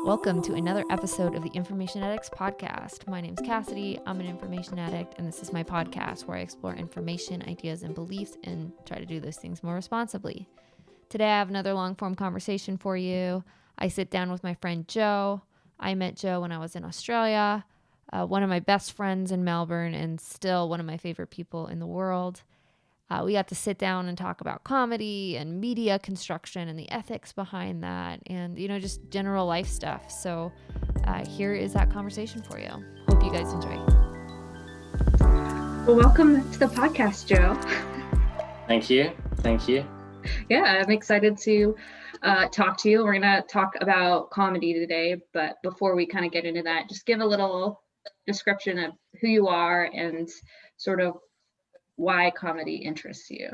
Welcome to another episode of the Information Addicts podcast. My name's Cassidy. I'm an information addict, and this is my podcast where I explore information, ideas, and beliefs and try to do those things more responsibly. Today, I have another long-form conversation for you. I sit down with my friend Joe. I met Joe when I was in Australia, one of my best friends in Melbourne, and still one of my favorite people in the world. We got to sit down and talk about comedy and media construction and the ethics behind that and, just general life stuff. So here is that conversation for you. Hope you guys enjoy. Well, welcome to the podcast, Joe. Thank you. Yeah, I'm excited to talk to you. We're going to talk about comedy today, but before we kind of get into that, just give a little description of who you are and sort of why comedy interests you.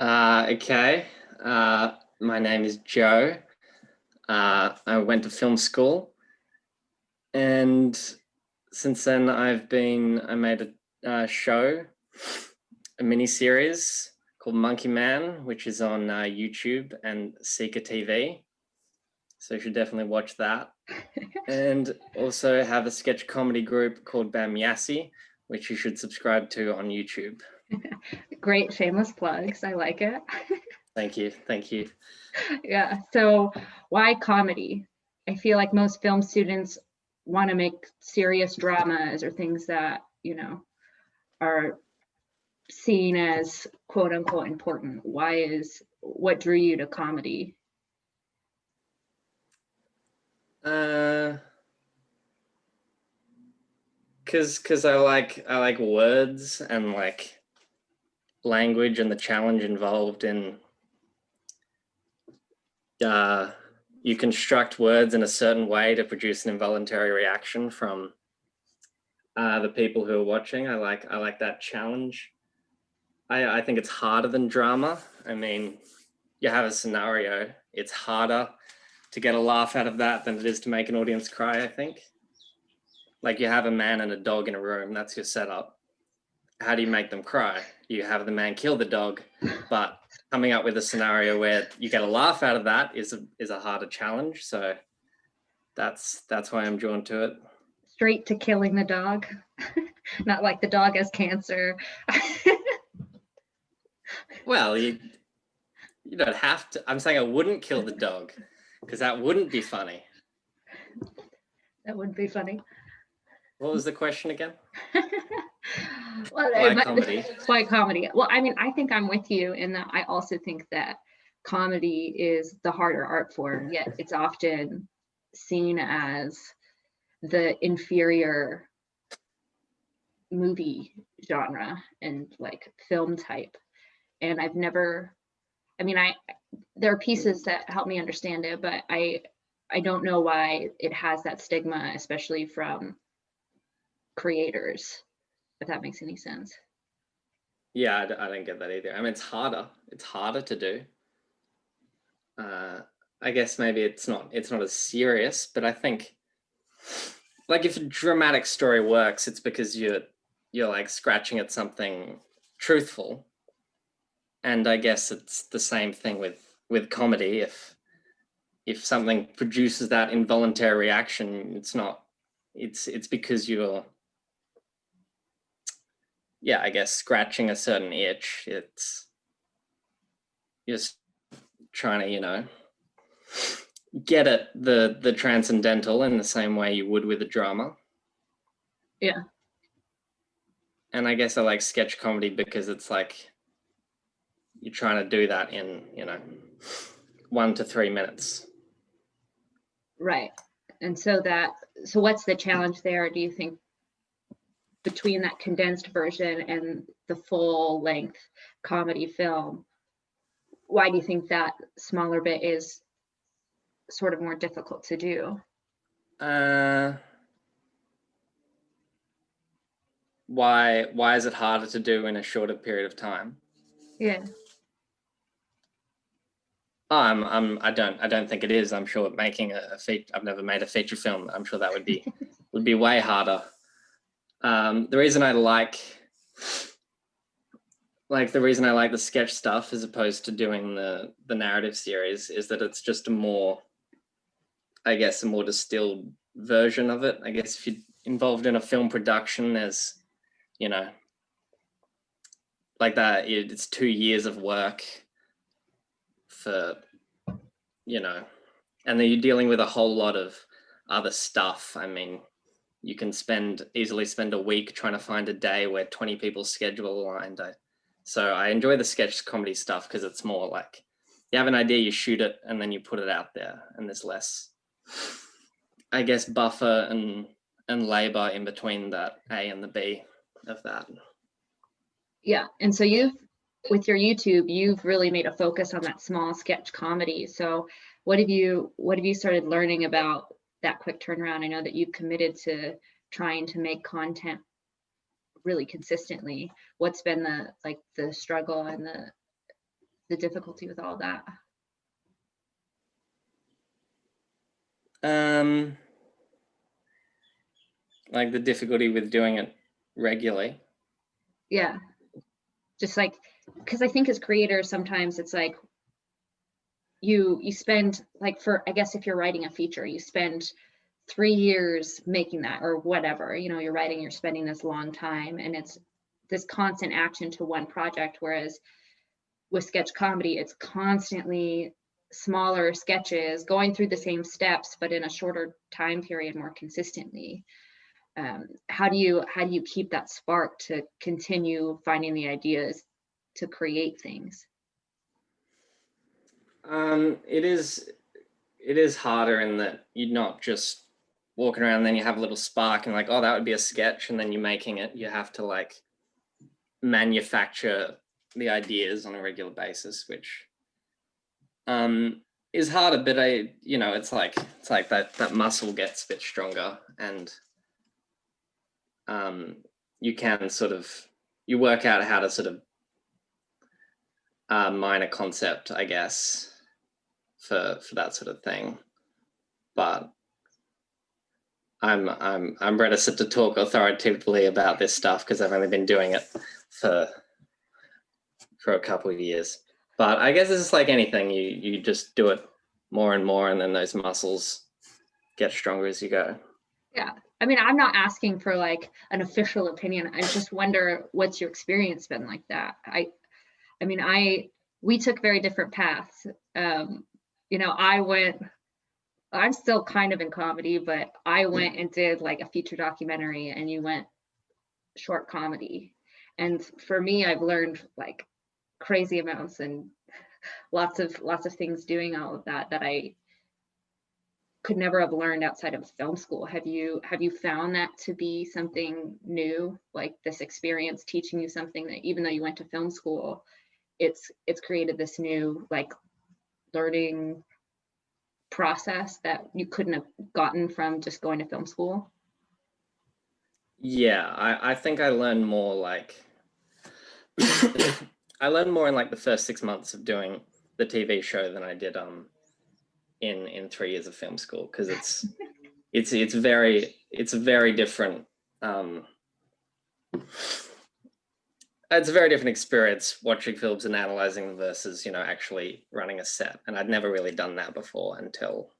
Okay. My name is Joe. I went to film school, and since then I made a show, a mini series called Monkey Man, which is on YouTube and Seeker TV. So you should definitely watch that. And also have a sketch comedy group called Bam Yassi, which you should subscribe to on YouTube. Great shameless plugs. I like it. Thank you. Yeah. So why comedy? I feel like most film students want to make serious dramas or things that, are seen as quote unquote important. What drew you to comedy? Cause I like words and like language and the challenge involved in you construct words in a certain way to produce an involuntary reaction from the people who are watching. I like that challenge. I think it's harder than drama. I mean, you have a scenario, it's harder to get a laugh out of that than it is to make an audience cry, I think. Like you have a man and a dog in a room, that's your setup. How do you make them cry? You have the man kill the dog, but coming up with a scenario where you get a laugh out of that is a harder challenge. So that's why I'm drawn to it. Straight to killing the dog, not like the dog has cancer. Well, you don't have to. I'm saying I wouldn't kill the dog because that wouldn't be funny. That would be funny. What was the question again? Well, why comedy? Well, I mean, I think I'm with you in that I also think that comedy is the harder art form, yet it's often seen as the inferior movie genre and like film type. And there are pieces that help me understand it, but I don't know why it has that stigma, especially from creators, if that makes any sense. Yeah, I don't get that either. I mean, it's harder to do. I guess maybe it's not as serious, but I think like if a dramatic story works, it's because you're like scratching at something truthful. And I guess it's the same thing with comedy. If something produces that involuntary reaction, it's because you're, yeah, I guess scratching a certain itch. It's just trying to, get at the transcendental in the same way you would with a drama. Yeah. And I guess I like sketch comedy because it's like you're trying to do that in, 1 to 3 minutes. Right. And so what's the challenge there, do you think, between that condensed version and the full length comedy film? Why do you think that smaller bit is sort of more difficult to do? Why is it harder to do in a shorter period of time? Yeah. I don't think it is. I'm sure making I've never made a feature film. I'm sure that would be way harder. The reason I like the sketch stuff as opposed to doing the narrative series is that it's just a more I guess, a more distilled version of it. I guess if you're involved in a film production, there's, you know, like that, it's 2 years of work for, you know, and then you're dealing with a whole lot of other stuff. I mean, you can easily spend a week trying to find a day where 20 people's schedule aligned. So I enjoy the sketch comedy stuff because it's more like you have an idea, you shoot it, and then you put it out there, and there's less, I guess, buffer and labor in between that A and the B of that. Yeah, and so with your YouTube, you've really made a focus on that small sketch comedy. So what have you started learning about that quick turnaround? I know that you've committed to trying to make content really consistently. What's been the struggle and the difficulty with all that? Like the difficulty with doing it regularly. Yeah, just like, because I think as creators, sometimes it's like you spend, like, I guess if you're writing a feature, you spend 3 years making that or whatever, you know, you're spending this long time, and it's this constant action to one project. Whereas with sketch comedy, it's constantly smaller sketches going through the same steps, but in a shorter time period, more consistently. How do you keep that spark to continue finding the ideas to create things? It is harder in that you're not just walking around and then you have a little spark and like, oh, that would be a sketch, and then you're making it. You have to like manufacture the ideas on a regular basis, which is harder, but it's like that muscle gets a bit stronger, and you can you work out how to sort of mine a concept, I guess, for that sort of thing. But I'm reticent to talk authoritatively about this stuff because I've only been doing it for a couple of years. But I guess it's like anything, you just do it more and more, and then those muscles get stronger as you go. Yeah, I mean, I'm not asking for like an official opinion. I just wonder, what's your experience been like that? I mean, we took very different paths. I'm still kind of in comedy, but I went and did like a feature documentary, and you went short comedy. And for me, I've learned like crazy amounts and lots of things doing all of that I could never have learned outside of film school. Have you found that to be something new, like this experience teaching you something that even though you went to film school, it's created this new like learning process that you couldn't have gotten from just going to film school? Yeah, I think I learned more like I learned more in like the first 6 months of doing the TV show than I did in 3 years of film school, because it's a very different it's a very different experience watching films and analyzing them versus actually running a set, and I'd never really done that before until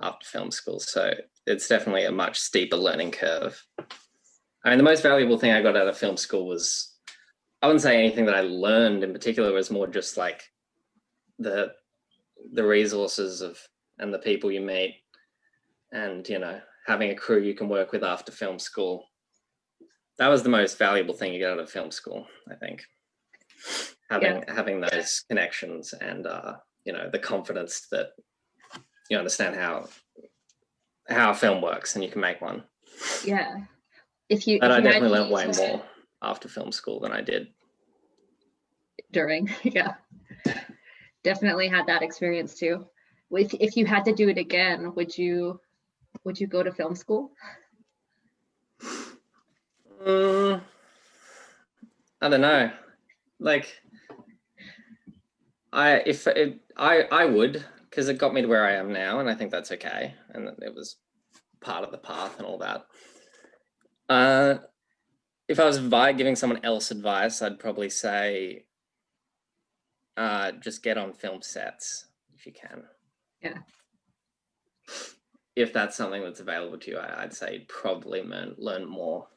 after film school, so it's definitely a much steeper learning curve. I mean, the most valuable thing I got out of film school was, I wouldn't say anything that I learned in particular, was more just like the resources and the people you meet, and having a crew you can work with after film school. That was the most valuable thing you get out of film school, I think. Having those connections and the confidence that you understand how film works and you can make one. Yeah. I definitely learned way more after film school than I did during. Yeah, definitely had that experience too. If you had to do it again, would you go to film school? I don't know. Like, I would, because it got me to where I am now, and I think that's okay, and it was part of the path and all that. If I was giving someone else advice, I'd probably say just get on film sets if you can. Yeah. if that's something that's available to you, I'd say you'd probably learn more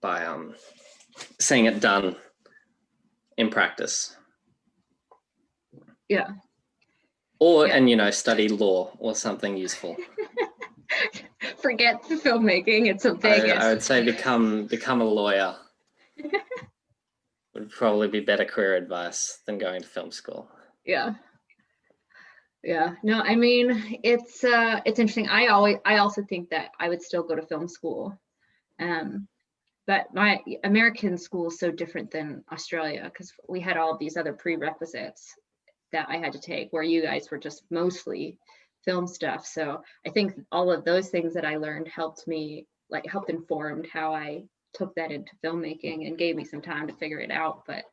by seeing it done in practice. Yeah. Or, Yeah. and, you know, study law or something useful. Forget the filmmaking. It's a I Vegas. would say become a lawyer would probably be better career advice than going to film school. Yeah. Yeah. No, I mean, it's interesting. I also think that I would still go to film school. But my American school is so different than Australia because we had all these other prerequisites that I had to take, where you guys were just mostly film stuff. So I think all of those things that I learned helped informed how I took that into filmmaking and gave me some time to figure it out. But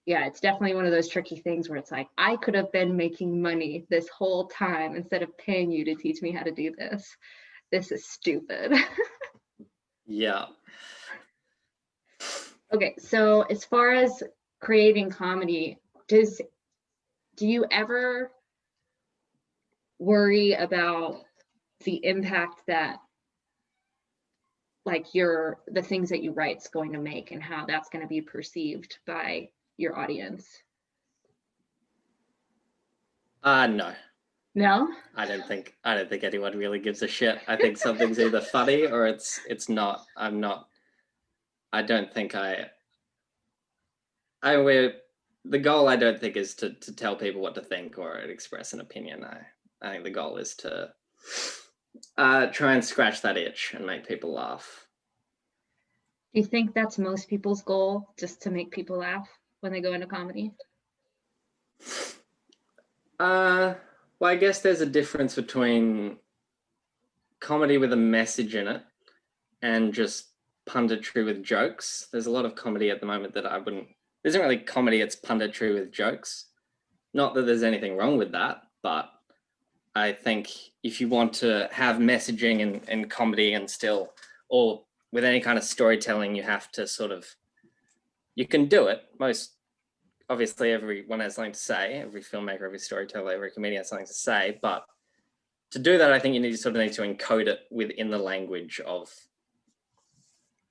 yeah, it's definitely one of those tricky things where it's like, I could have been making money this whole time instead of paying you to teach me how to do this. This is stupid. Yeah. Okay, so as far as creating comedy, do you ever worry about the impact that like the things that you write is going to make and how that's going to be perceived by your audience? No. No? I don't think anyone really gives a shit. I think something's either funny or it's not. I don't think the goal I don't think is to tell people what to think or express an opinion. I think the goal is to try and scratch that itch and make people laugh. Do you think that's most people's goal, just to make people laugh when they go into comedy? Well, I guess there's a difference between comedy with a message in it and just punditry with jokes. There's a lot of comedy at the moment that there isn't really comedy, it's punditry with jokes. Not that there's anything wrong with that, but I think if you want to have messaging and comedy and still, or with any kind of storytelling, you have to you can do it. Obviously everyone has something to say, every filmmaker, every storyteller, every comedian has something to say, but to do that, I think you need to encode it within the language of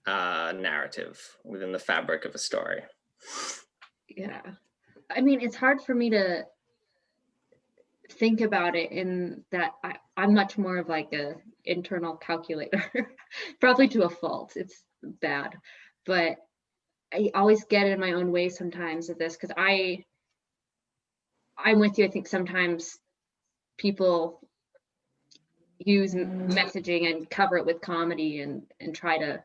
narrative, within the fabric of a story. Yeah. I mean, it's hard for me to think about it in that I'm much more of like a internal calculator, probably to a fault. It's bad, but I always get in my own way sometimes of this because I'm with you. I think sometimes people use messaging and cover it with comedy and try to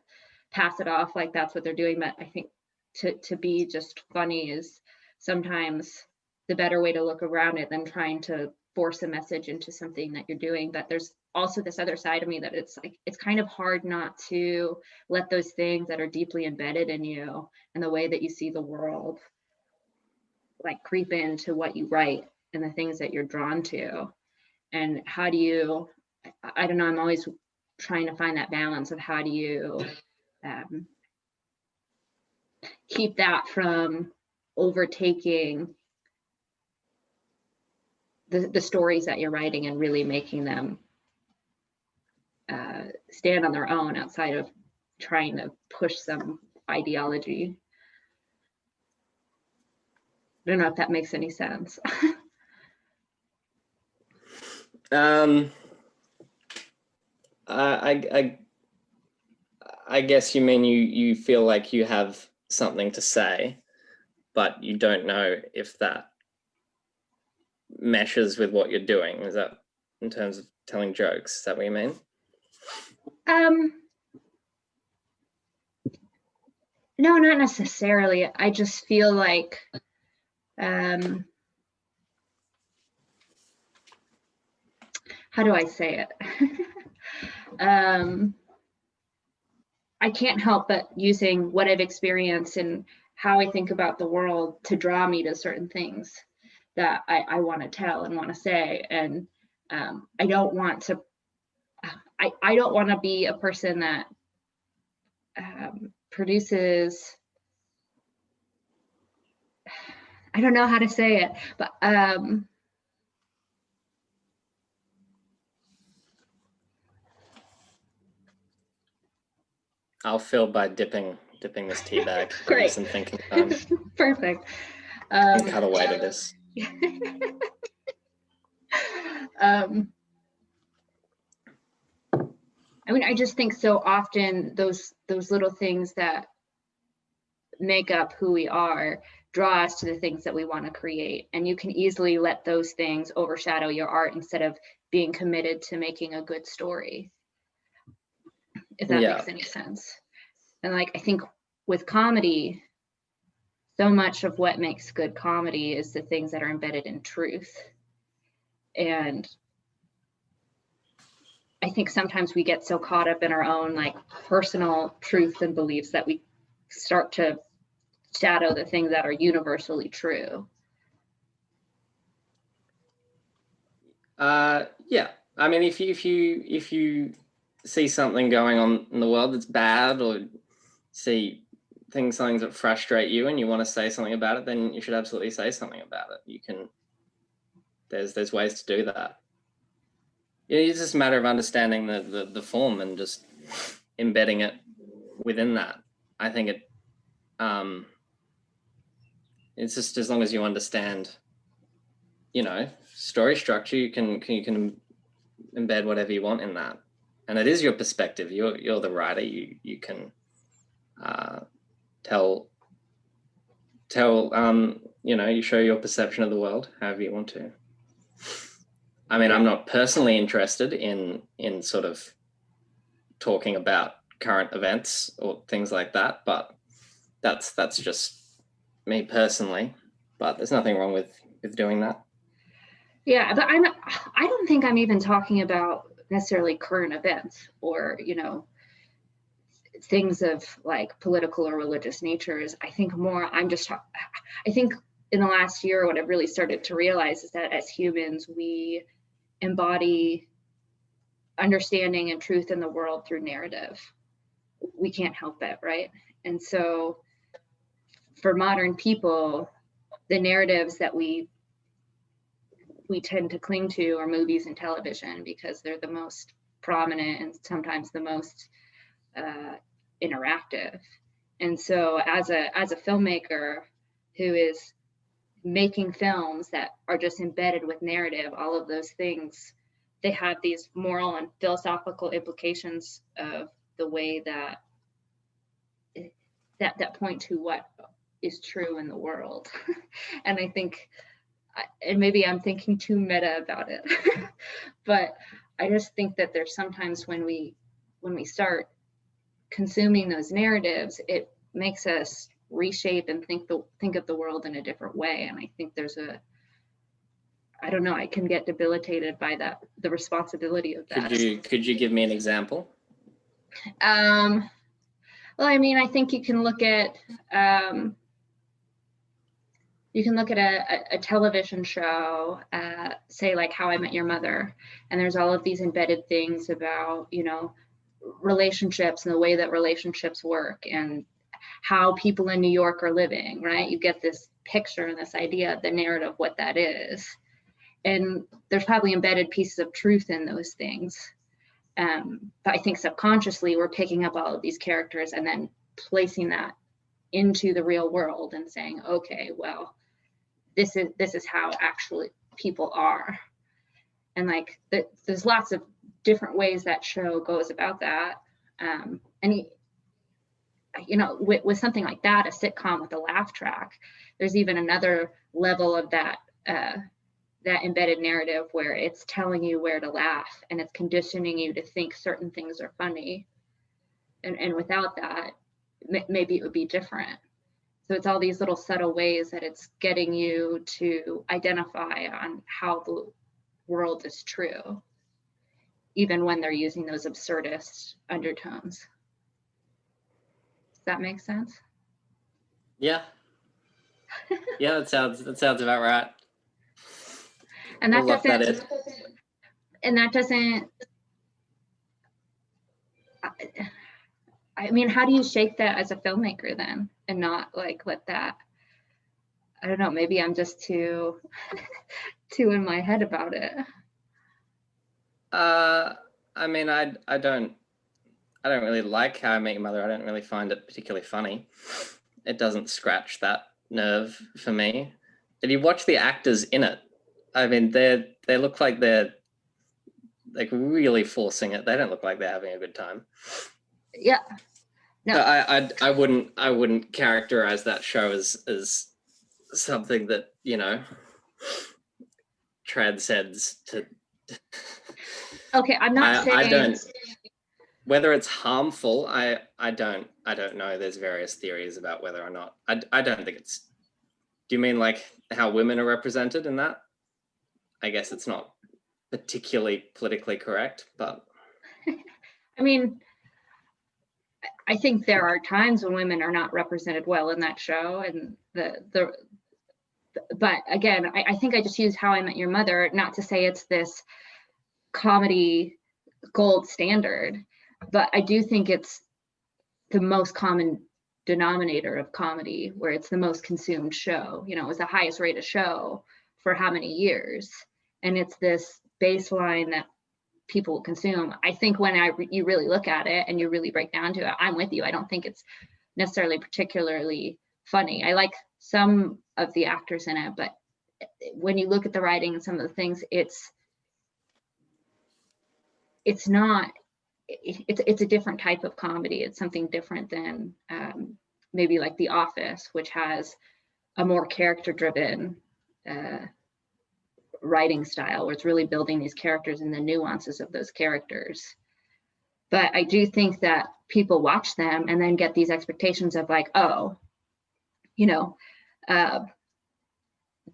pass it off like that's what they're doing. But I think to be just funny is sometimes the better way to look around it than trying to force a message into something that you're doing. But there's also this other side of me that it's like, it's kind of hard not to let those things that are deeply embedded in you and the way that you see the world like creep into what you write and the things that you're drawn to. And how do you, I don't know, I'm always trying to find that balance of how do you keep that from overtaking the stories that you're writing and really making them stand on their own outside of trying to push some ideology. I don't know if that makes any sense. I guess you mean you feel like you have something to say, but you don't know if that meshes with what you're doing. Is that in terms of telling jokes? Is that what you mean? No, not necessarily. I just feel like how do I say it? I can't help but using what I've experienced and how I think about the world to draw me to certain things that I want to tell and want to say. And I don't want to be a person that produces, I don't know how to say it, but I'll fill by dipping this tea bag. Great. Some thinking time. Perfect. And cut away to this. I mean, I just think so often those little things that make up who we are draw us to the things that we want to create. And you can easily let those things overshadow your art instead of being committed to making a good story, if that makes any sense. And like, I think with comedy, so much of what makes good comedy is the things that are embedded in truth. And I think sometimes we get so caught up in our own like personal truth and beliefs that we start to shadow the things that are universally true. Yeah. I mean, if you see something going on in the world that's bad, or see something that frustrate you and you want to say something about it, then you should absolutely say something about it. You can, there's ways to do that. It's just a matter of understanding the form and just embedding it within that. I think it's just, as long as you understand, story structure, you can embed whatever you want in that. And it is your perspective. You're the writer. You can tell you show your perception of the world however you want to. I mean, I'm not personally interested in sort of talking about current events or things like that, but that's just me personally. But there's nothing wrong with doing that. Yeah, but I don't think I'm even talking about necessarily current events or, things of like political or religious natures. I think more, I think in the last year, what I've really started to realize is that as humans, we embody understanding and truth in the world through narrative. We can't help it, right? And so for modern people, the narratives that we tend to cling to are movies and television because they're the most prominent and sometimes the most interactive. And so as a filmmaker who is making films that are just embedded with narrative, all of those things, they have these moral and philosophical implications of the way that point to what is true in the world. And I think, and maybe I'm thinking too meta about it, but I just think that there's sometimes when we start consuming those narratives, it makes us reshape and think of the world in a different way. And I think there's I don't know, I can get debilitated by the responsibility of that. Could you give me an example? Well, I mean, I think you can look at a television show, say like How I Met Your Mother, and there's all of these embedded things about, relationships and the way that relationships work and how people in New York are living, right? You get this picture and this idea of the narrative, what that is. And there's probably embedded pieces of truth in those things. But I think subconsciously we're picking up all of these characters and then placing that into the real world and saying, okay, well, this is how actually people are. And like there's lots of different ways that show goes about that. And with something like that, a sitcom with a laugh track, there's even another level of that embedded narrative where it's telling you where to laugh and it's conditioning you to think certain things are funny. And without that, maybe it would be different. So it's all these little subtle ways that it's getting you to identify on how the world is true, even when they're using those absurdist undertones. Does that make sense? Yeah. Yeah, that sounds about right. And that doesn't, I mean, how do you shape that as a filmmaker then and not like let that, I don't know, maybe I'm just too in my head about it. I mean, I don't don't really like How I Met Your Mother. I don't really find it particularly funny. It doesn't scratch that nerve for me. And you watch the actors in it. I mean, they look like they're like really forcing it. They don't look like they're having a good time. Yeah. No. I wouldn't characterize that show as something that, you know, transcends to. Okay, I'm not saying. I don't. Whether it's harmful, I don't know. There's various theories about whether or not. I don't think it's. Do you mean like how women are represented in that? I guess it's not particularly politically correct, but. I mean, I think there are times when women are not represented well in that show, and but again, I think I just use How I Met Your Mother, not to say it's this comedy gold standard, but I do think it's the most common denominator of comedy, where it's the most consumed show. You know, it was the highest rated show for how many years, and it's this baseline that people consume. I think when you really look at it and you really break down to it, I'm with you. I don't think it's necessarily particularly funny. I like some of the actors in it, but when you look at the writing and some of the things, it's not. It's a different type of comedy. It's something different than maybe like The Office, which has a more character-driven writing style, where it's really building these characters and the nuances of those characters. But I do think that people watch them and then get these expectations of like, oh, you know,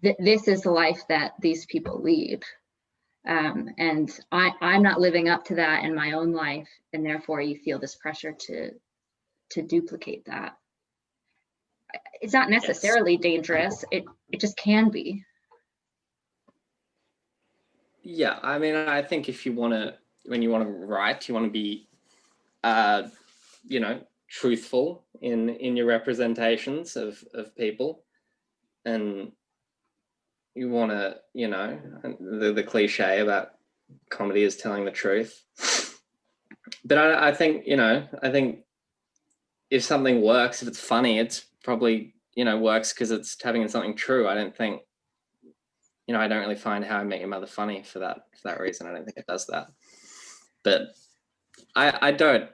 this is the life that these people lead. And I'm not living up to that in my own life, and therefore you feel this pressure to duplicate that. It's not necessarily dangerous. It just can be. Yeah, I mean, I think if you want to, when you want to write, you want to be, you know, truthful in your representations of people, and you want to, you know, the cliche about comedy is telling the truth. But I think, you know, I think if something works, if it's funny, it's probably, you know, works because it's tapping into something true. I don't think, you know, I don't really find How I Met Your Mother funny for that reason. I don't think it does that. But I don't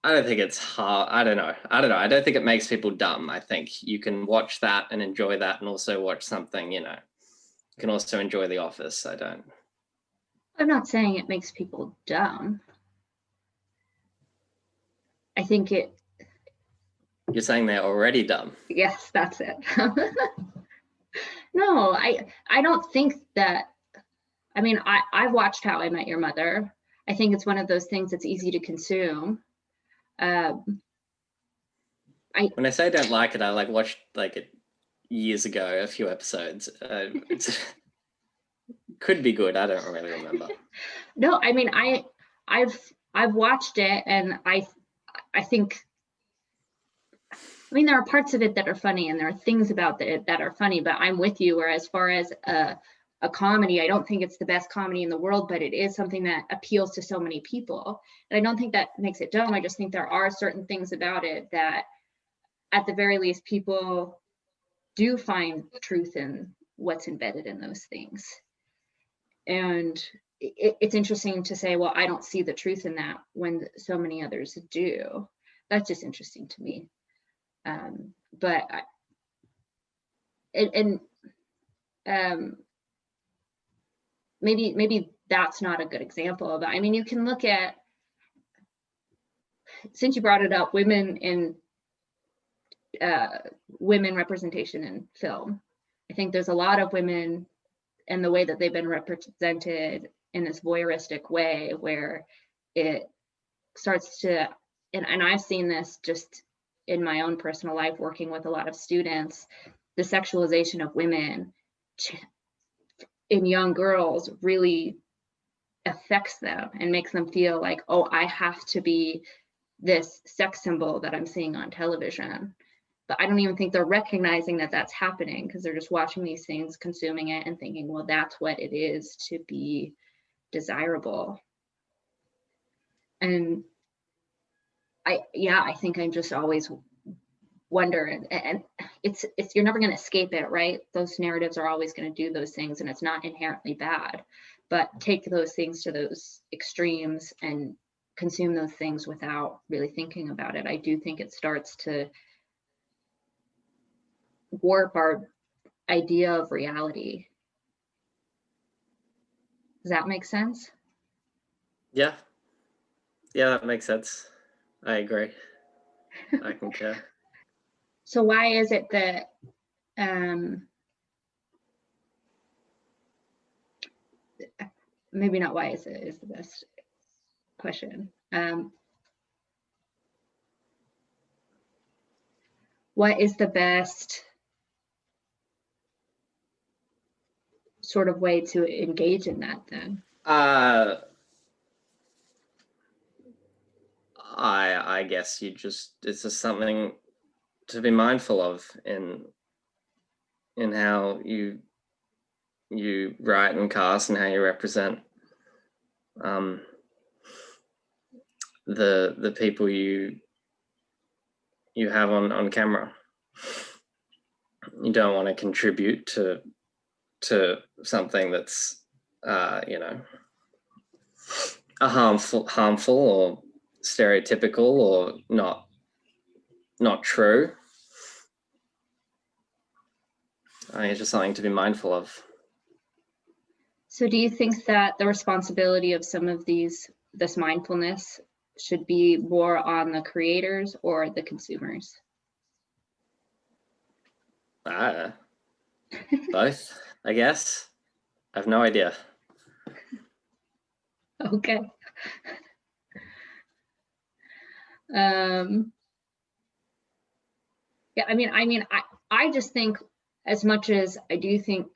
think it's hard. I don't know. I don't think it makes people dumb. I think you can watch that and enjoy that, and also watch something, you know, you can also enjoy The Office. I'm not saying it makes people dumb. I think it. You're saying they're already dumb. Yes, that's it. No, I don't think that. I mean, I've watched How I Met Your Mother. I think it's one of those things that's easy to consume. When I say I don't like it, I like watched like it years ago, a few episodes. It could be good. I don't really remember. No, I mean, I've watched it, and I think. I mean, there are parts of it that are funny, and there are things about it that are funny. But I'm with you. Where as far as a comedy, I don't think it's the best comedy in the world, but it is something that appeals to so many people. And I don't think that makes it dumb. I just think there are certain things about it that, at the very least, people do find truth in what's embedded in those things. And it's interesting to say, well, I don't see the truth in that when so many others do. That's just interesting to me. But maybe that's not a good example. But I mean, you can look at, since you brought it up, women representation in film. I think there's a lot of women, and the way that they've been represented in this voyeuristic way, where it starts to, and I've seen this just in my own personal life, working with a lot of students, the sexualization of women in young girls really affects them and makes them feel like, oh, I have to be this sex symbol that I'm seeing on television. But I don't even think they're recognizing that that's happening, because they're just watching these things, consuming it, and thinking, well, that's what it is to be desirable. And I think I'm just always wonder, and it's you're never going to escape it, right? Those narratives are always going to do those things, and it's not inherently bad, but take those things to those extremes and consume those things without really thinking about it. I do think it starts to warp our idea of reality. Does that make sense? Yeah, that makes sense. I agree. I concur. So why is it that maybe not why is it is the best question. What is the best sort of way to engage in that then? I guess it's just something to be mindful of in how you write and cast and how you represent the people you have on camera. You don't want to contribute to something that's a harmful or stereotypical or not true. I think it's just something to be mindful of. So do you think that the responsibility of some of this mindfulness should be more on the creators or the consumers? Both, I guess. I have no idea. Okay. Yeah, I just think, as much as I do think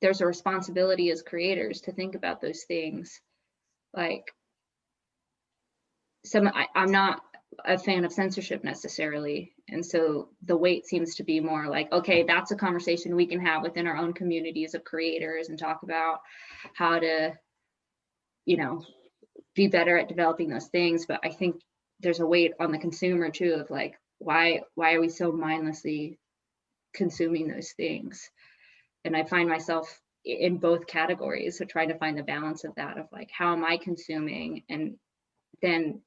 there's a responsibility as creators to think about those things, like I'm not a fan of censorship necessarily, and so the weight seems to be more like, okay, that's a conversation we can have within our own communities of creators and talk about how to be better at developing those things. But I think there's a weight on the consumer too, of like, why are we so mindlessly consuming those things? And I find myself in both categories, so trying to find the balance of that, of like, how am I consuming, and then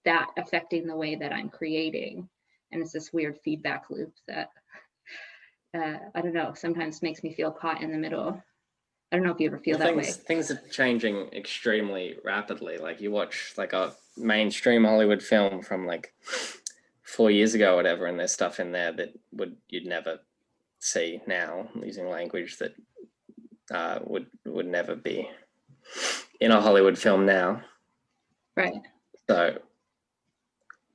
that affecting the way that I'm creating. And it's this weird feedback loop that I don't know, sometimes makes me feel caught in the middle. I don't know if you ever feel that way. Things are changing extremely rapidly. Like, you watch like a mainstream Hollywood film from like 4 years ago or whatever, and there's stuff in there that you'd never see now, using language that would never be in a Hollywood film now. Right. So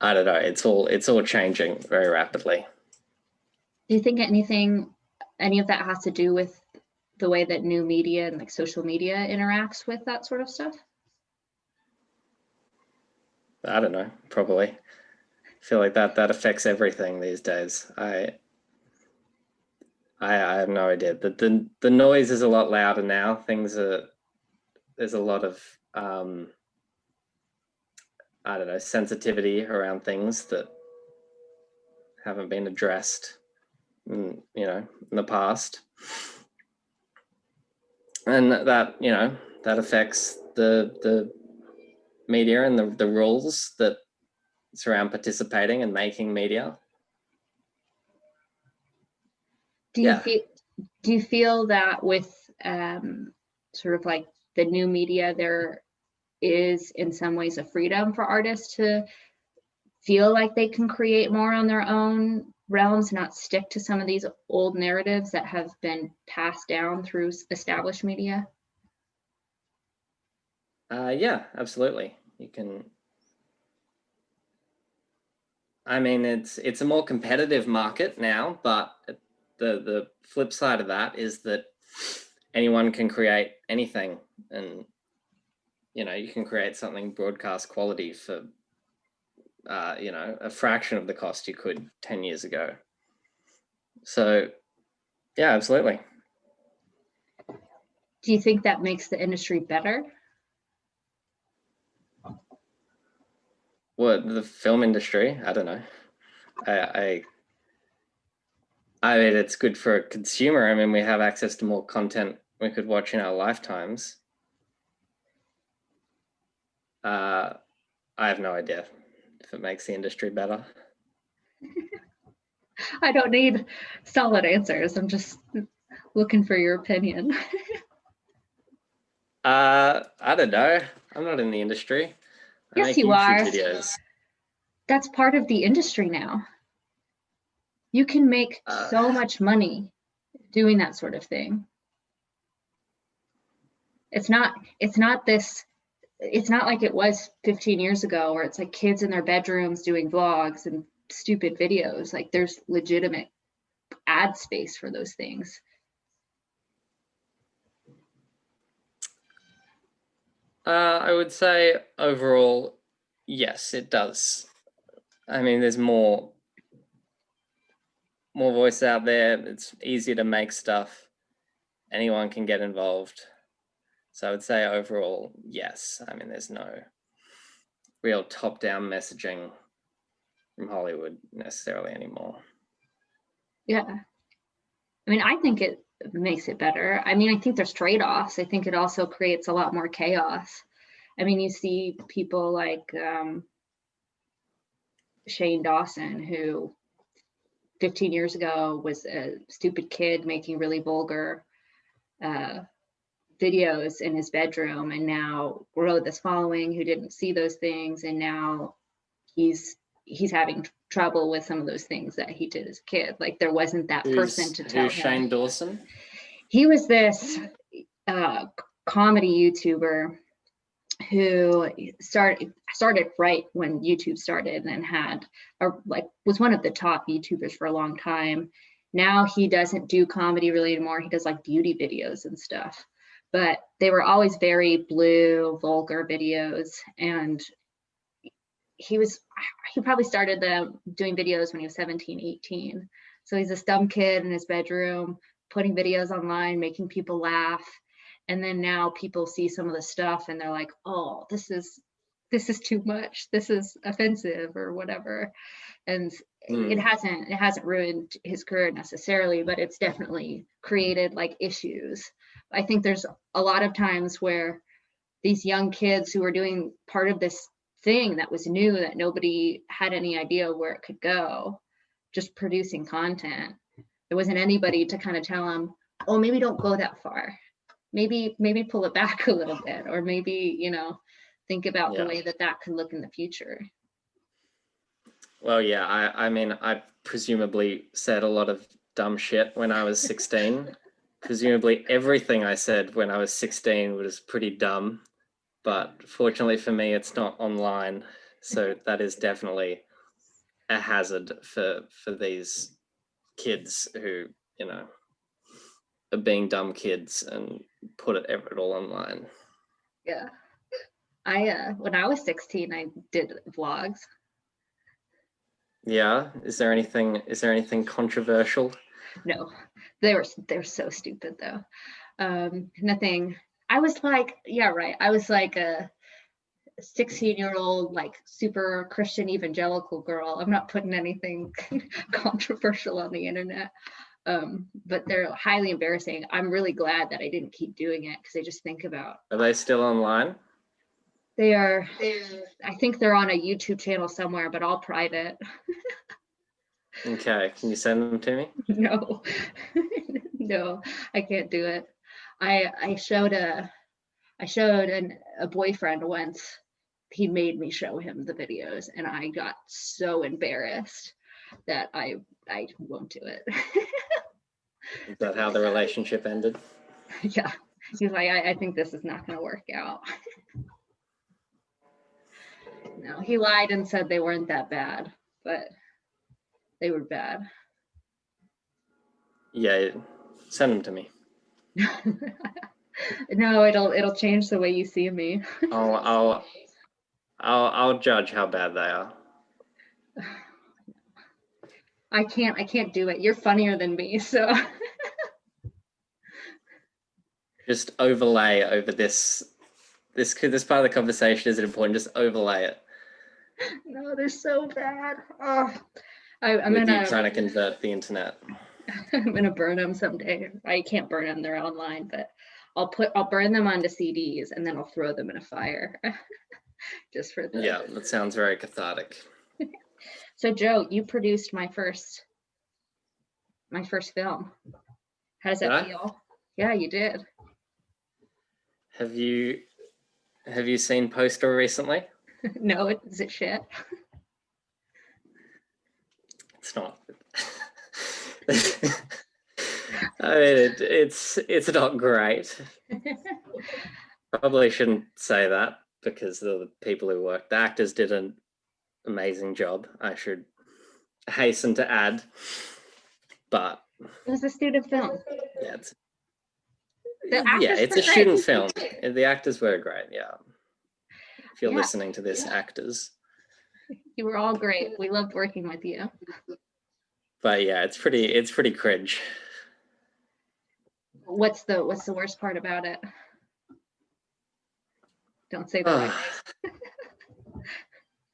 I don't know. It's all changing very rapidly. Do you think any of that has to do with the way that new media and like social media interacts with that sort of stuff? I don't know. Probably. I feel like that affects everything these days. I have no idea. The noise is a lot louder now. There's a lot of I don't know, sensitivity around things that haven't been addressed in the past. And that affects the media and the rules that surround participating and making media. Do you feel that with sort of like the new media, there is in some ways a freedom for artists to feel like they can create more on their own realms, not stick to some of these old narratives that have been passed down through established media? Yeah, absolutely. You can. I mean, it's a more competitive market now, but the flip side of that is that anyone can create anything, and you can create something broadcast quality for a fraction of the cost you could 10 years ago. So yeah, absolutely. Do you think that makes the industry better? What, the film industry? I don't know. I mean, it's good for a consumer. I mean, we have access to more content we could watch in our lifetimes. I have no idea if it makes the industry better. I don't need solid answers. I'm just looking for your opinion. I don't know. I'm not in the industry. I Yes, make you YouTube are. videos. That's part of the industry now. You can make so much money doing that sort of thing. It's not like it was 15 years ago where it's like kids in their bedrooms doing vlogs and stupid videos. Like there's legitimate ad space for those things. I would say overall, yes, it does. I mean, there's more voice out there. It's easier to make stuff. Anyone can get involved. So I would say overall, yes. I mean, there's no real top-down messaging from Hollywood necessarily anymore. Yeah. I mean, I think it makes it better. I mean, I think there's trade-offs. I think it also creates a lot more chaos. I mean, you see people like Shane Dawson, who 15 years ago was a stupid kid making really vulgar videos in his bedroom, and now grew this following who didn't see those things, and now he's having trouble with some of those things that he did as a kid. Like there wasn't that person to tell him. Who's Shane Dawson? He was this comedy YouTuber who started right when YouTube started and was one of the top YouTubers for a long time. Now he doesn't do comedy really anymore. He does like beauty videos and stuff, but they were always very blue, vulgar videos. And he probably started doing videos when he was 17, 18. So he's a dumb kid in his bedroom, putting videos online, making people laugh. And then now people see some of the stuff and they're like, oh, this is too much. This is offensive or whatever. And it hasn't ruined his career necessarily, but it's definitely created like issues. I think there's a lot of times where these young kids who are doing part of this thing that was new, that nobody had any idea where it could go, just producing content. There wasn't anybody to kind of tell them, oh, maybe don't go that far. Maybe pull it back a little bit, or maybe, think about the way that could look in the future. Well, yeah, I mean, I presumably said a lot of dumb shit when I was 16. Presumably everything I said when I was 16 was pretty dumb, but fortunately for me, it's not online. So that is definitely a hazard for these kids who, are being dumb kids and put it all online. Yeah. When I was 16, I did vlogs. Yeah. Is there anything controversial? No, they're so stupid though. Nothing. I was like, yeah, right. I was like a 16-year-old, like super Christian evangelical girl. I'm not putting anything controversial on the internet. But they're highly embarrassing. I'm really glad that I didn't keep doing it because I just think about. Are they still online? They are. I think they're on a YouTube channel somewhere, but all private. Okay, can you send them to me? No, no, I can't do it. I showed a boyfriend once. He made me show him the videos, and I got so embarrassed that I won't do it. Is that how the relationship ended? Yeah, he's like, I think this is not going to work out. No, he lied and said they weren't that bad, but they were bad. Yeah, send them to me. No, it'll change the way you see me. I'll judge how bad they are. I can't do it. You're funnier than me, so. Just overlay over this part of the conversation. Is it important? Just overlay it No, they're so bad. Oh, I'm With you gonna trying to convert the internet. I'm gonna burn them someday. I can't burn them; they're online, but I'll burn them onto CDs and then I'll throw them in a fire, just for the. Yeah, that sounds very cathartic. So Joe, you produced my first film. How does Did that I? feel? Yeah, you did. Have you seen Postal recently? No, is it shit? It's not. I mean, it's not great. Probably shouldn't say that because the people who worked, the actors did an amazing job. I should hasten to add, but It was a student film. yeah, The actors it's were a student great. film. The actors were great. Yeah, if you're Yeah. listening to this, actors. You were all great. We loved working with you. But yeah, it's pretty cringe. What's the worst part about it? Don't say the right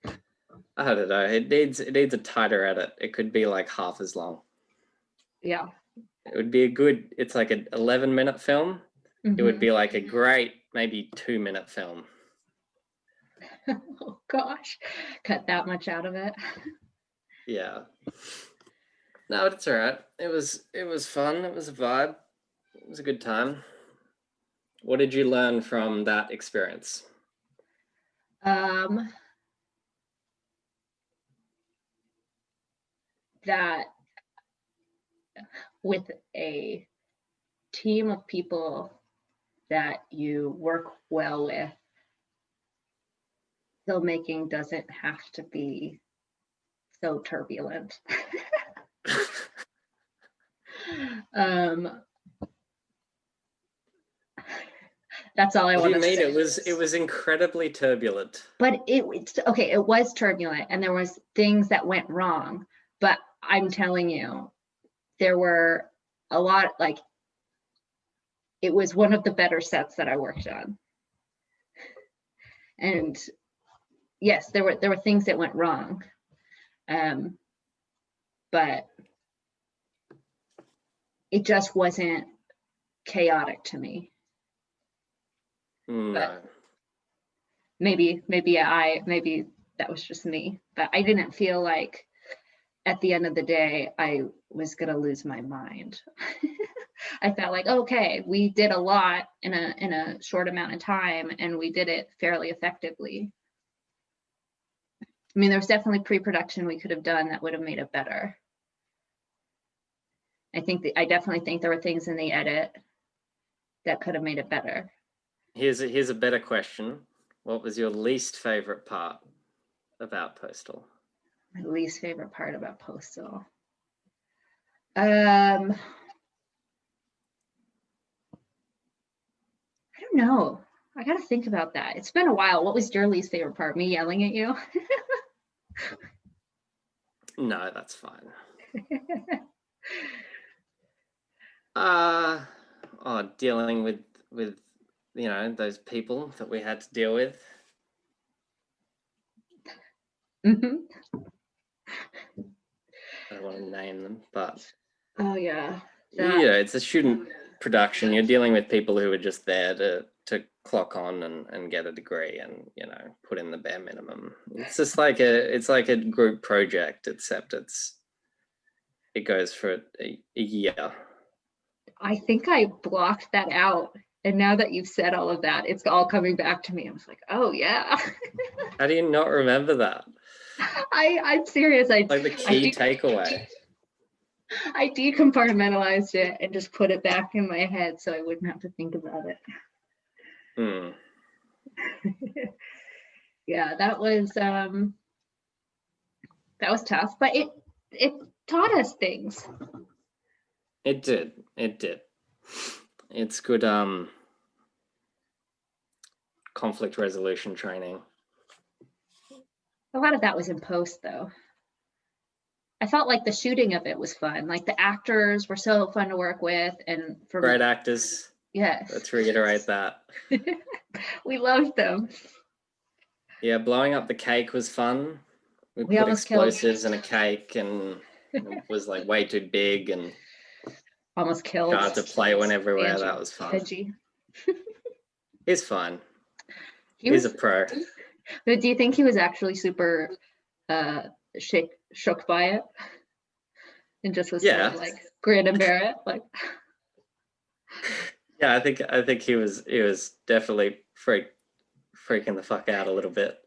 name. I don't know. It needs a tighter edit. It could be like half as long. Yeah. It would be it's like an 11-minute film. It would be like a great maybe 2-minute film. Oh gosh, cut that much out of it. Yeah. No, it's all right. It was fun. It was a vibe. It was a good time. What did you learn from that experience? That with a team of people that you work well with, filmmaking doesn't have to be so turbulent. That's all I want to say. What do you mean? It was incredibly turbulent. But it's okay. It was turbulent, and there was things that went wrong. But I'm telling you, there were a lot. Like, it was one of the better sets that I worked on. And yes, there were things that went wrong, but it just wasn't chaotic to me. No. But maybe that was just me, but I didn't feel like at the end of the day I was gonna lose my mind. I felt like, okay, we did a lot in a short amount of time, and we did it fairly effectively. I mean, there's definitely pre-production we could have done that would have made it better. I definitely think there were things in the edit that could have made it better. Here's a better question. What was your least favorite part about Postal? My least favorite part about Postal. I don't know. I gotta think about that. It's been a while. What was your least favorite part? Me yelling at you? No, that's fine. Dealing with those people that we had to deal with. Mm-hmm. I don't want to name them, but oh yeah. It's a student production. You're dealing with people who are just there to clock on and get a degree and put in the bare minimum. It's just like a group project, except it goes for a year. I think I blocked that out, and now that you've said all of that, it's all coming back to me. I was like, oh yeah. How do you not remember that? I'm serious. Like the key takeaway. I decompartmentalized it and just put it back in my head so I wouldn't have to think about it. Yeah, that was tough, but it taught us things. It did. It's good conflict resolution training. A lot of that was in post, though. I felt like the shooting of it was fun. Like, the actors were so fun to work with, and for great actors. Yes. Let's reiterate that. We loved them. Yeah, blowing up the cake was fun. We We put almost killed, explosives in a cake, and it was like way too big, and almost killed shards of plate went everywhere. Angie. That was fun. Angie. He's fine. He He's a was, pro. but do you think he was actually super shook by it? And just was sort of Yeah. like grin and bear it? Like, Yeah, I think he was definitely freaking the fuck out a little bit.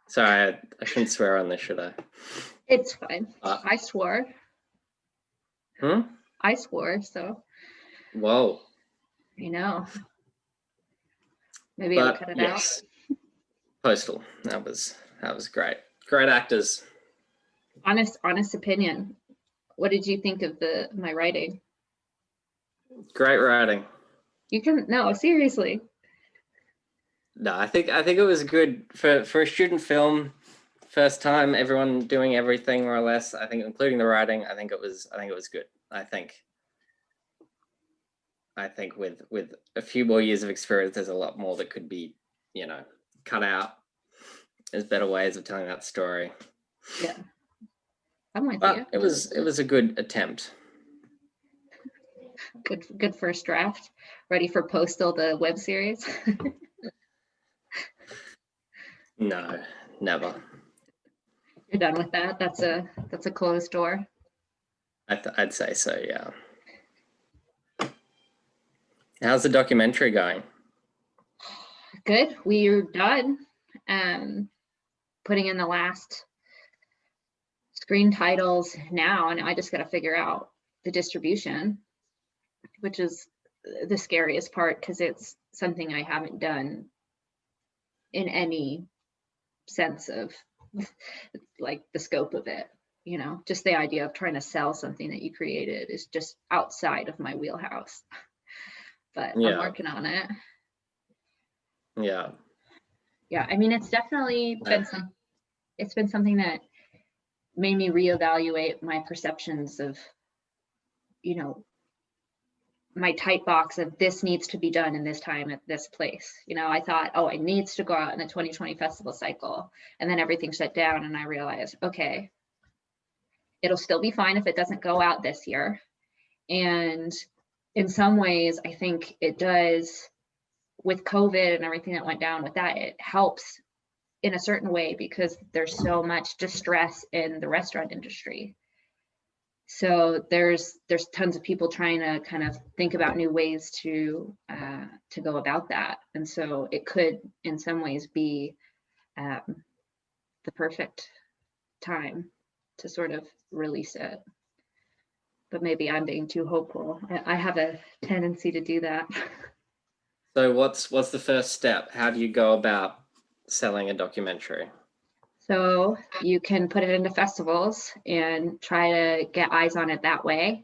Sorry, I shouldn't swear on this, should I? it's fine. I swore. I swore, so Whoa. you know. Maybe I'll But cut it yes, Postal. That was great. Great actors. out. Honest opinion. What did you think of my writing? Great writing. You can no, seriously. No, I think it was good for a student film. First time, everyone doing everything more or less. I think, including the writing. I think it was good. I think with a few more years of experience, there's a lot more that could be, cut out. There's better ways of telling that story. Yeah. I'm with But you. it was a good attempt. Good first draft. Ready for Postal, the web series? No, never. You're done with that? That's a closed door. I'd say so, yeah. How's the documentary going? Good. We're done. Putting in the last screen titles now, and I just got to figure out the distribution, which is the scariest part because it's something I haven't done in any sense of like the scope of it. Just the idea of trying to sell something that you created is just outside of my wheelhouse. But Yeah. I'm working on it. Yeah. Yeah, I mean, it's definitely been something that made me reevaluate my perceptions of, my tight box of this needs to be done in this time at this place. I thought, oh, it needs to go out in the 2020 festival cycle, and then everything shut down, and I realized, okay, it'll still be fine if it doesn't go out this year. And in some ways, I think it does, with COVID and everything that went down with that, it helps in a certain way because there's so much distress in the restaurant industry. So there's tons of people trying to kind of think about new ways to go about that. And so it could in some ways be the perfect time to sort of release it. But maybe I'm being too hopeful. I have a tendency to do that. So what's the first step? How do you go about selling a documentary? So you can put it into festivals and try to get eyes on it that way.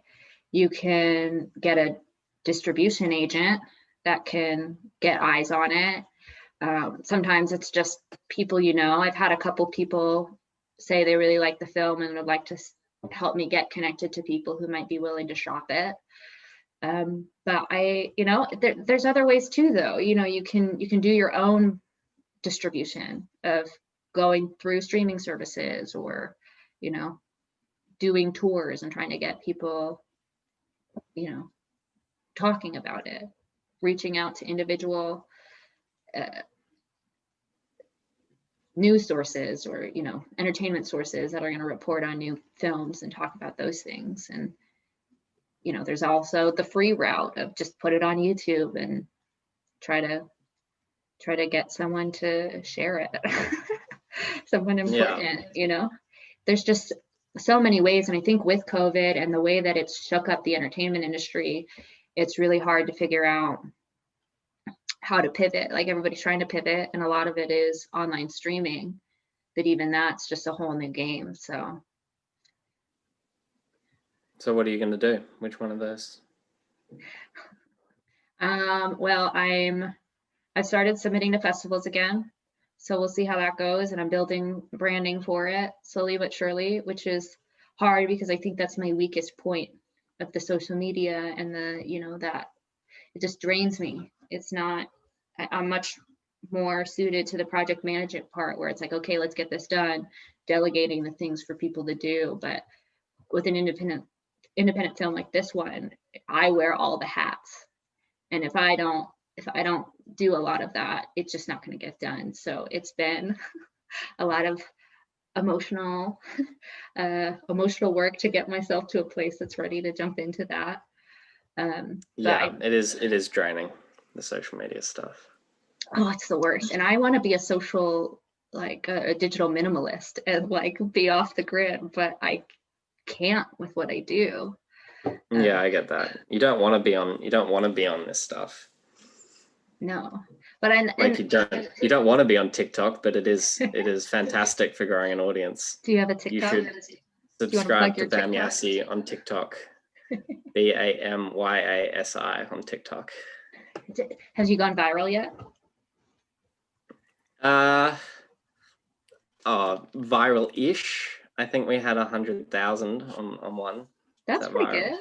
You can get a distribution agent that can get eyes on it. Sometimes it's just people I've had a couple people say they really like the film and would like to help me get connected to people who might be willing to shop it. But there's other ways too, though. You can do your own distribution of going through streaming services or, doing tours and trying to get people, talking about it, reaching out to individual news sources or, entertainment sources that are going to report on new films and talk about those things. And, there's also the free route of just put it on YouTube and try to get someone to share it. Someone important, there's just so many ways. And I think with COVID and the way that it's shook up the entertainment industry, it's really hard to figure out how to pivot. Like everybody's trying to pivot, and a lot of it is online streaming, but even that's just a whole new game. So what are you going to do? Which one of those? Well, I started submitting to festivals again. So we'll see how that goes. And I'm building branding for it slowly but surely, which is hard because I think that's my weakest point of the social media and that it just drains me. It's not, I'm much more suited to the project management part where it's like, okay, let's get this done, delegating the things for people to do. But with an independent film like this one, I wear all the hats. And if I don't do a lot of that, it's just not going to get done. So it's been a lot of emotional work to get myself to a place that's ready to jump into that. It is draining, the social media stuff. Oh, it's the worst. And I want to be a social, like a digital minimalist and like be off the grid, but I can't with what I do. Yeah, I get that. You don't want to be on this stuff. No, but you don't want to be on TikTok, but it is fantastic for growing an audience. Do you have a TikTok? You should subscribe to Bamyasi on TikTok. BAMYASI on TikTok. Has you gone viral yet? Viral-ish. I think we had 100,000 on one. That's pretty good.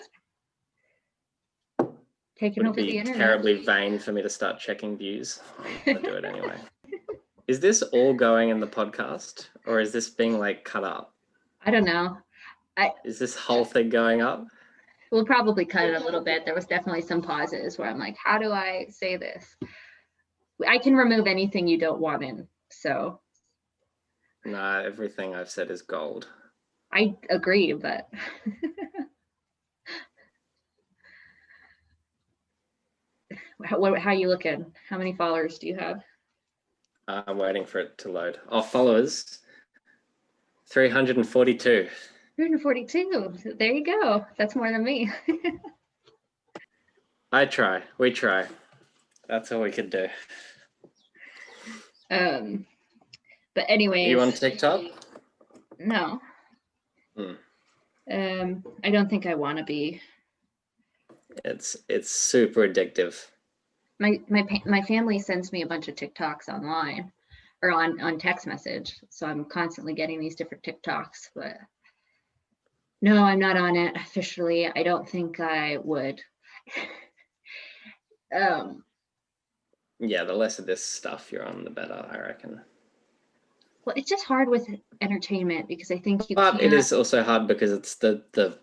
Taking over the internet. Terribly vain for me to start checking views. I do it anyway. Is this all going in the podcast, or is this being like cut up? I don't know. Is this whole thing going up? We'll probably cut it a little bit. There was definitely some pauses where I'm like, how do I say this? I can remove anything you don't want in. So. Nah, everything I've said is gold. I agree, but. How are you looking? How many followers do you have? I'm waiting for it to load. Followers, 342. 342. There you go. That's more than me. I try. We try. That's all we could do. But anyway. You on TikTok? No. I don't think I want to be. It's super addictive. My family sends me a bunch of TikToks online or on text message. So I'm constantly getting these different TikToks, but no, I'm not on it officially. I don't think I would. Yeah, the less of this stuff you're on, the better, I reckon. Well, it's just hard with entertainment because I think But it is also hard because it's the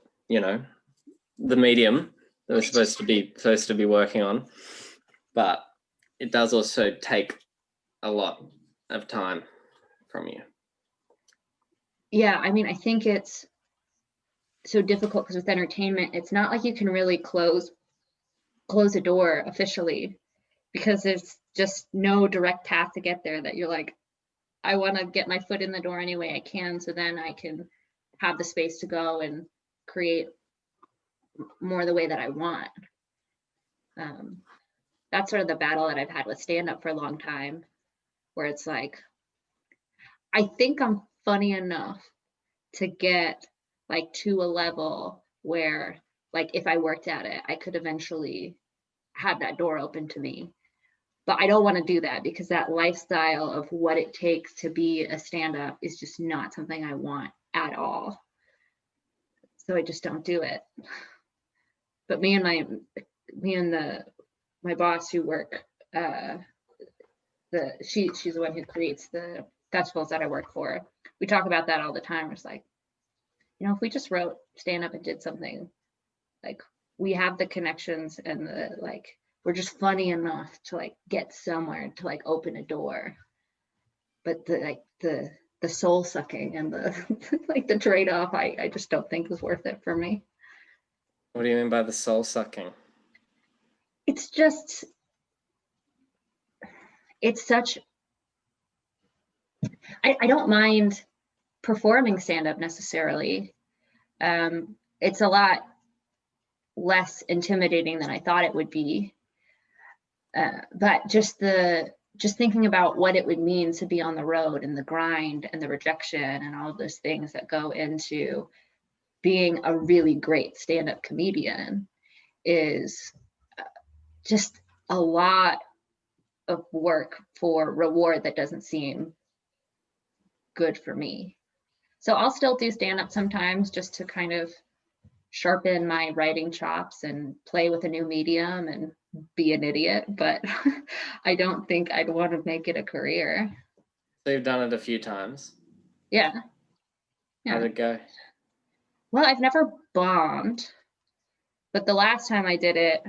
medium that we're supposed to be working on. But it does also take a lot of time from you. Yeah, I mean, I think it's so difficult because with entertainment, it's not like you can really close a door officially because there's just no direct path to get there that you're like, I want to get my foot in the door any way I can, so then I can have the space to go and create more the way that I want. That's sort of the battle that I've had with stand-up for a long time, where it's like, I think I'm funny enough to get like to a level where like if I worked at it, I could eventually have that door open to me. But I don't want to do that because that lifestyle of what it takes to be a stand-up is just not something I want at all. So I just don't do it. But me and my boss who work, she's the one who creates the festivals that I work for. We talk about that all the time. It's like, if we just wrote stand up and did something, like we have the connections and the like, we're just funny enough to like get somewhere to like open a door. But the soul sucking and the like the trade off, I just don't think is worth it for me. What do you mean by the soul sucking? It's just, it's such, I don't mind performing stand-up necessarily. It's a lot less intimidating than I thought it would be. But just thinking about what it would mean to be on the road and the grind and the rejection and all of those things that go into being a really great stand-up comedian is just a lot of work for reward that doesn't seem good for me. So I'll still do stand-up sometimes just to kind of sharpen my writing chops and play with a new medium and be an idiot, but I don't think I'd want to make it a career. So you've done it a few times. Yeah. How'd Yeah. it go? Well, I've never bombed, but the last time I did it,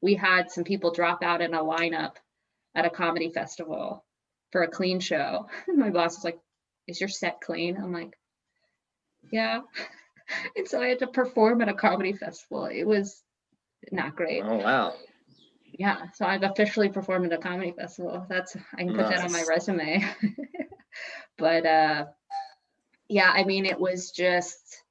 we had some people drop out in a lineup at a comedy festival for a clean show. My boss was like, "Is your set clean?" I'm like, "Yeah." And so I had to perform at a comedy festival. It was not great. Oh wow. Yeah, so I've officially performed at a comedy festival. I can put that on my Nice. resume. But yeah, I mean, it was just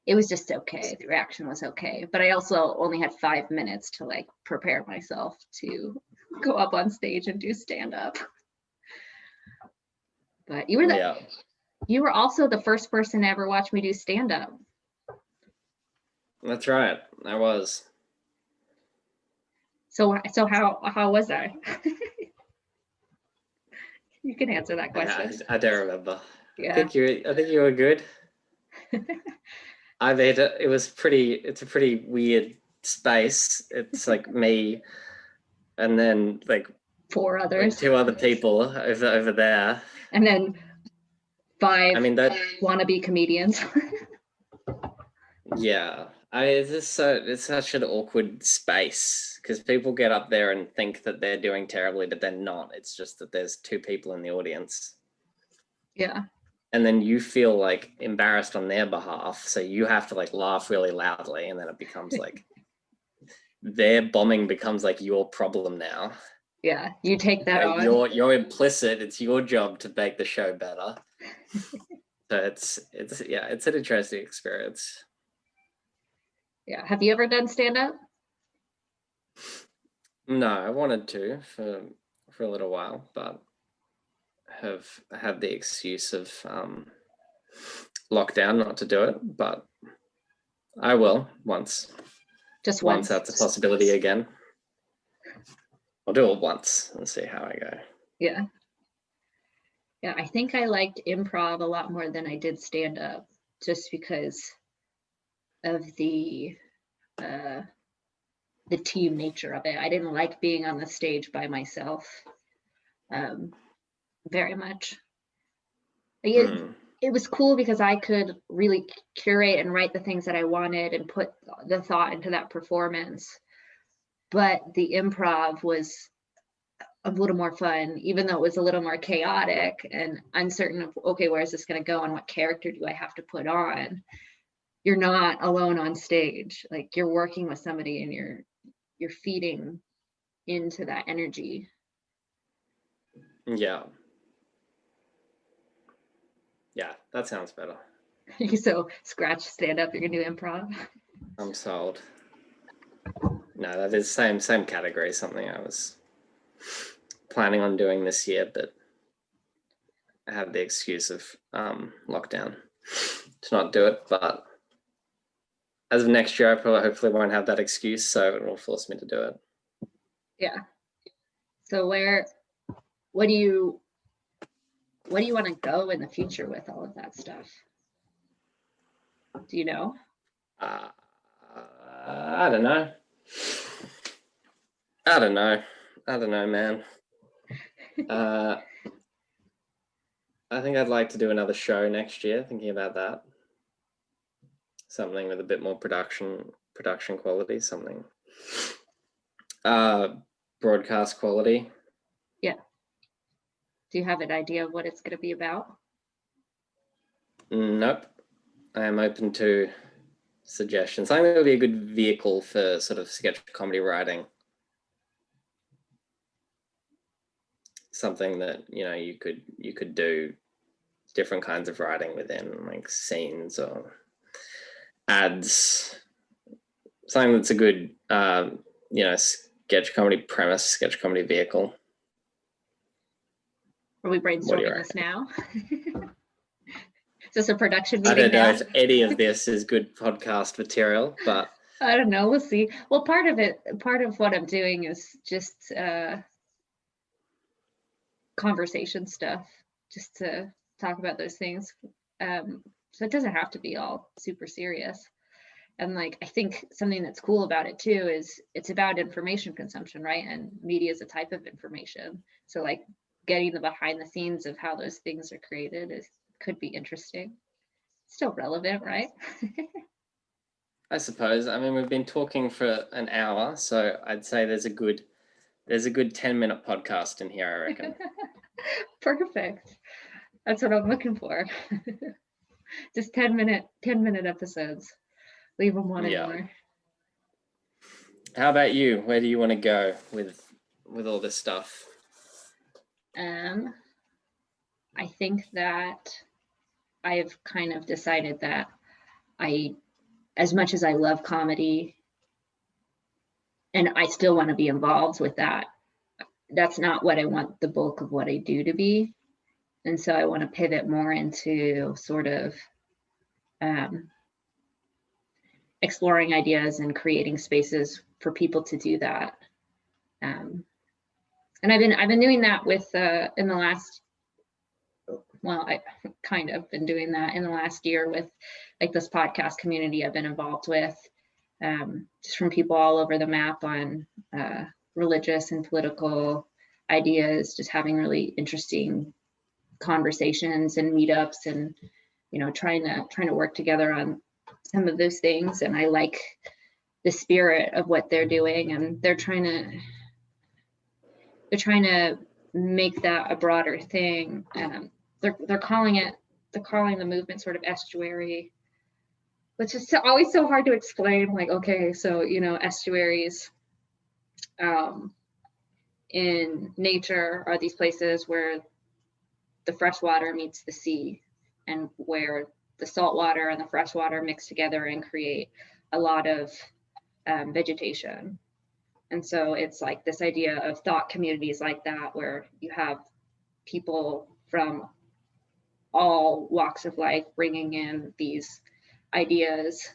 okay. The reaction was okay. But I also only had 5 minutes to like prepare myself to go up on stage and do stand up. But Yeah. you were also the first person to ever watch me do stand up. That's right. I was. So how was I? You can answer that question. I don't remember. Yeah. I think you were good. It's a pretty weird space. It's like me and then like 4 others. 2 other people over there. And then 5 I mean that wannabe comedians. yeah. It's such an awkward space because people get up there and think that they're doing terribly, but they're not. It's just that there's 2 people in the audience. Yeah. And then you feel like embarrassed on their behalf, so you have to like laugh really loudly, and then it becomes like their bombing becomes like your problem now. Yeah, you take that on. You're implicit. It's your job to make the show better. So it's an interesting experience. Yeah. Have you ever done stand up? No, I wanted to for a little while, but have had the excuse of lockdown not to do it. But I will once Once. that's a possibility again. I'll do it once and see how I go. Yeah. Yeah, I think I liked improv a lot more than I did stand up, just because of the team nature of it. I didn't like being on the stage by myself very much. It was cool because I could really curate and write the things that I wanted and put the thought into that performance. But the improv was a little more fun, even though it was a little more chaotic and uncertain of, okay, where is this going to go and what character do I have to put on? You're not alone on stage. Like, you're working with somebody and you're feeding into that energy. Yeah, that sounds better. So scratch stand up, you're gonna do improv. I'm sold. No, that is same category, something I was planning on doing this year, but I had the excuse of lockdown to not do it. But as of next year, I hopefully won't have that excuse, so it will force me to do it. Yeah. So what do you want to go in the future with all of that stuff? Do you know? I don't know. I don't know, man. I think I'd like to do another show next year, thinking about that. Something with a bit more production quality, something broadcast quality. Yeah. Do you have an idea of what it's going to be about? Nope. I am open to suggestions. I think it would be a good vehicle for sort of sketch comedy writing. Something that, you know, you could do different kinds of writing within, like scenes or ads. Something that's a good, sketch comedy premise, sketch comedy vehicle. Are we brainstorming this now? Is this a production meeting? I don't know if any of this is good podcast material, but I don't know. We'll see. Well, part of what I'm doing is just conversation stuff, just to talk about those things. So it doesn't have to be all super serious. And like, I think something that's cool about it too is it's about information consumption, right? And media is a type of information. So like getting the behind the scenes of how those things are created could be interesting. Still relevant, right? I suppose. I mean, we've been talking for an hour, so I'd say there's a good 10-minute podcast in here, I reckon. Perfect. That's what I'm looking for. Just 10-minute episodes. Leave them wanting more. How about you? Where do you want to go with all this stuff? I think that I've kind of decided that as much as I love comedy and I still want to be involved with that, that's not what I want the bulk of what I do to be. And so I want to pivot more into sort of exploring ideas and creating spaces for people to do that. And I've been doing that with in the last, well, I kind of been doing that in the last year with like this podcast community I've been involved with, just from people all over the map on religious and political ideas, just having really interesting conversations and meetups, and trying to work together on some of those things. And I like the spirit of what they're doing, and they're trying to make that a broader thing. They're calling the movement sort of estuary, which is always so hard to explain. Like, okay, so estuaries in nature are these places where the fresh water meets the sea, and where the salt water and the fresh water mix together and create a lot of vegetation. And so it's like this idea of thought communities like that, where you have people from all walks of life bringing in these ideas,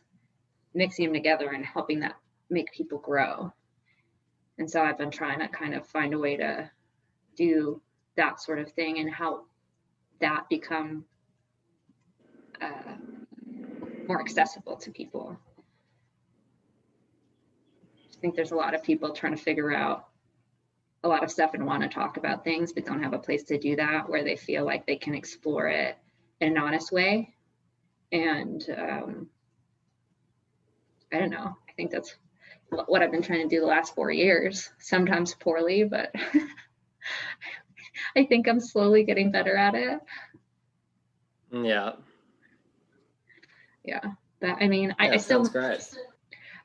mixing them together and helping that make people grow. And so I've been trying to kind of find a way to do that sort of thing, and how that become more accessible to people. I think there's a lot of people trying to figure out a lot of stuff and want to talk about things, but don't have a place to do that where they feel like they can explore it in an honest way. And I don't know, I think that's what I've been trying to do the last 4 years, sometimes poorly, but I think I'm slowly getting better at it. Yeah. But I mean, I still, sounds great.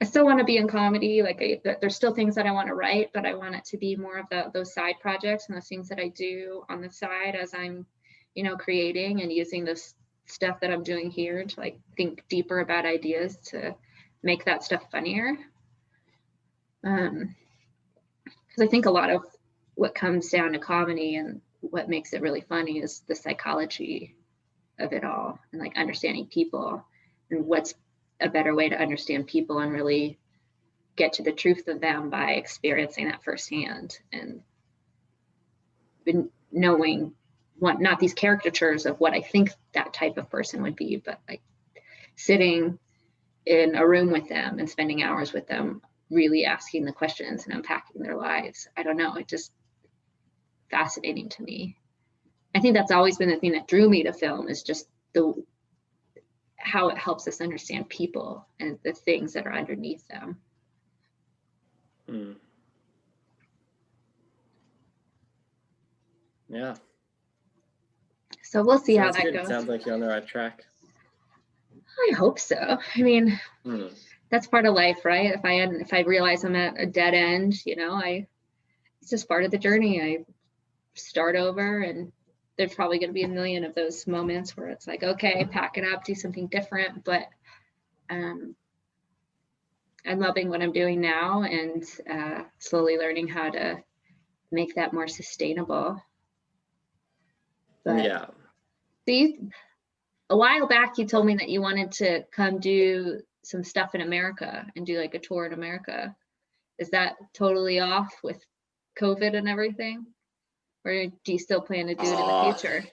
I still want to be in comedy. Like there's still things that I want to write, but I want it to be more of those side projects and those things that I do on the side as I'm, creating and using this stuff that I'm doing here to like think deeper about ideas to make that stuff funnier. Because I think a lot of what comes down to comedy and what makes it really funny is the psychology of it all, and like understanding people, and what's a better way to understand people and really get to the truth of them by experiencing that firsthand, and been knowing not these caricatures of what I think that type of person would be, but like sitting in a room with them and spending hours with them, really asking the questions and unpacking their lives. I don't know, it's just fascinating to me. I think that's always been the thing that drew me to film, is just how it helps us understand people and the things that are underneath them. Yeah. So we'll see how that goes. Sounds like you're on the right track. I hope so. I mean, that's part of life, right? If I realize I'm at a dead end, it's just part of the journey. I start over, and there's probably going to be a million of those moments where it's like, okay, pack it up, do something different. But I'm loving what I'm doing now, and slowly learning how to make that more sustainable. But yeah. See, a while back, you told me that you wanted to come do some stuff in America and do like a tour in America. Is that totally off with COVID and everything? Or do you still plan to do it in the future?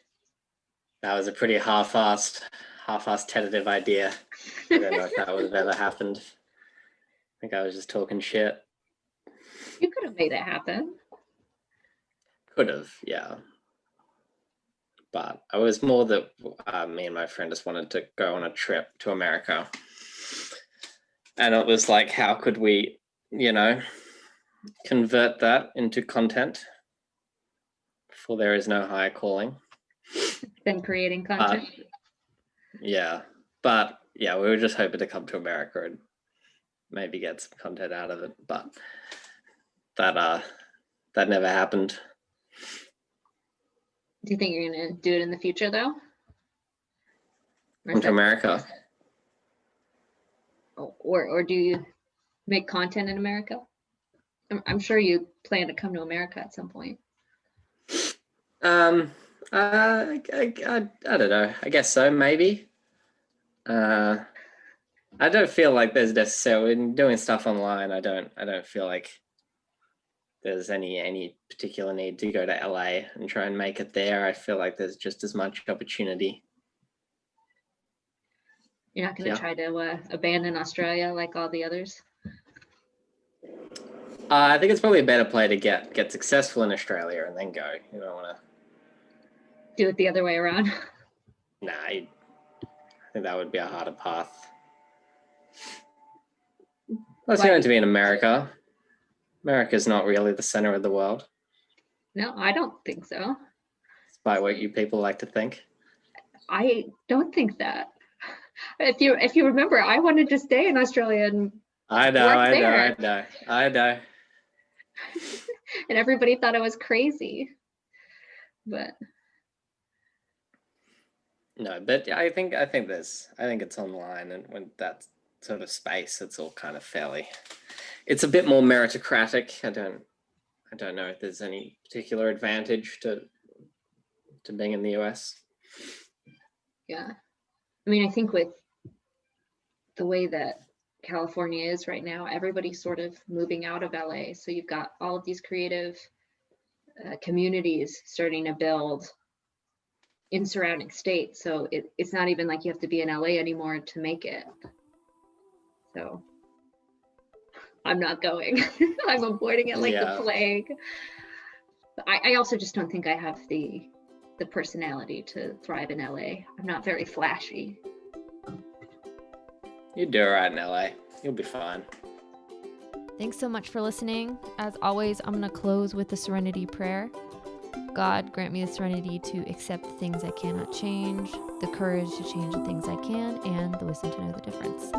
That was a pretty half-assed half-assed tentative idea. I don't know if that would have ever happened. I think I was just talking shit. You could have made it happen. Could have, yeah. But I was more that me and my friend just wanted to go on a trip to America. And it was like, how could we, convert that into content? For there is no higher calling. Than creating content. But we were just hoping to come to America and maybe get some content out of it. But that never happened. Do you think you're gonna do it in the future though? Come to America. Or do you make content in America? I'm sure you plan to come to America at some point. I don't know. I guess so, maybe. I don't feel like there's necessarily in doing stuff online. I don't feel like there's any particular need to go to LA and try and make it there. I feel like there's just as much opportunity. You're not going to try to abandon Australia like all the others? I think it's probably a better play to get successful in Australia and then go. You don't want to do it the other way around. Nah, I think that would be a harder path. Plus, you're going to be in America. America's not really the center of the world. No, I don't think so. Despite what you people like to think. I don't think that. If you remember, I wanted to stay in Australia and I know. And everybody thought I was crazy. But no, but I think it's online, and when that sort of space, it's all kind of it's a bit more meritocratic. I don't know if there's any particular advantage to being in the US. Yeah. I mean, I think with the way that California is right now, everybody's sort of moving out of LA. So you've got all of these creative communities starting to build in surrounding states. So it's not even like you have to be in LA anymore to make it. So I'm not going. I'm avoiding it like the plague. I also just don't think I have the personality to thrive in LA. I'm not very flashy. You do all right in LA. You'll be fine. Thanks so much for listening. As always, I'm going to close with the Serenity Prayer. God, grant me the serenity to accept the things I cannot change, the courage to change the things I can, and the wisdom to know the difference.